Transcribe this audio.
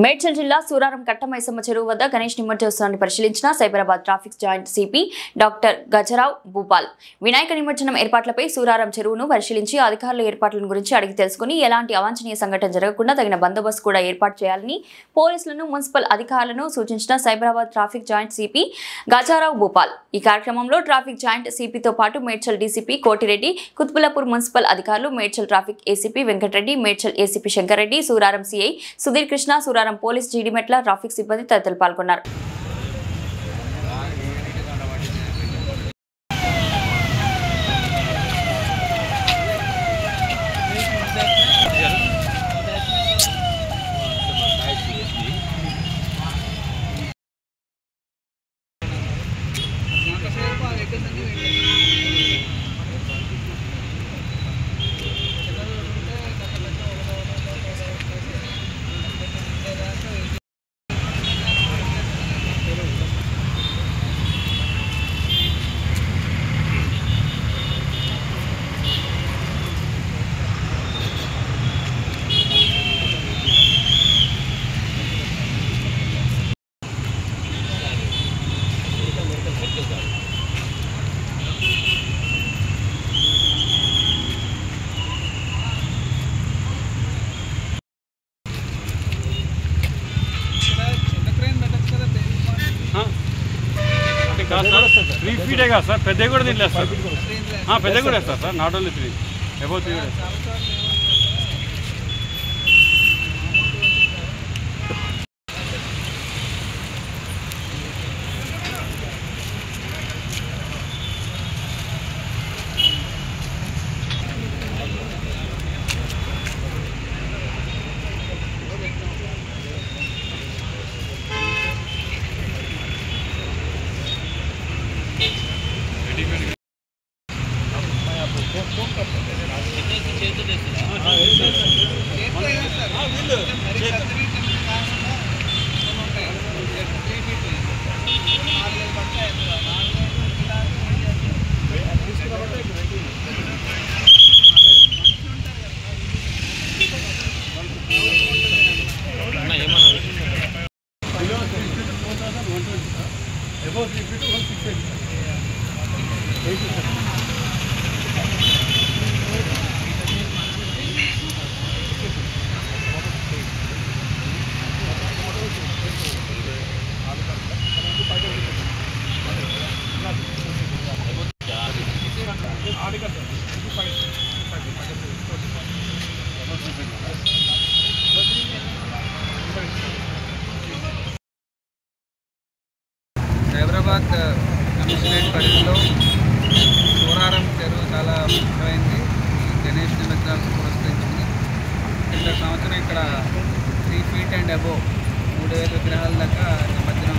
మేడ్చల్ జిల్లా సూరారం కట్టమైసమ్మ చెరువు వద్ద గణేష్ నిమజ్జనోత్సవాన్ని పరిశీలించిన Cyberabad traffic joint CP doctor Gajarao Bhupal Vinayaka నిమజ్జనం ఏర్పాట్లపై సూరారం చెరువును పరిశీలించి అధికారుల ఏర్పాట్ల గురించి అడిగి తెలుసుకుని ఎలాంటి అవాంఛనీయ సంఘటన జరగకుండా తగిన బందోబస్తు కూడా ఏర్పాటు చేయాలని పోలీసులను మున్సిపల్ అధికారులను సూచించిన Cyberabad traffic joint CP Gajarao Bhupal ఈ కార్యక్రమంలో ట్రాఫిక్ జాయింట్ సిపితో పాటు మేడ్చల్ డీసీపీ కోటిరెడ్డి కుత్బులాపూర్ మున్సిపల్ అధికారులు Medchal traffic ACP Venkatareddy Medchal ACP Shankareddy Suraram CI Sudheer Krishna Suraram police Jeedimetla traffic సిబ్బంది తదితరులు పాల్గొన్నారు. Three feet sir. Pedde kuda dinle sir. Pedde kuda sir. Not only 3. Above 3. Cyberabad commissionerate పరిధిలో సూరారం చెరువు చాలా ముఖ్యమైనది. గణేష్ నిమజ్జనాలను పురస్కరించింది. కింద సంవత్సరం ఇక్కడ 3 feet and above 3000 విగ్రహాల దాకా నిమజ్జనం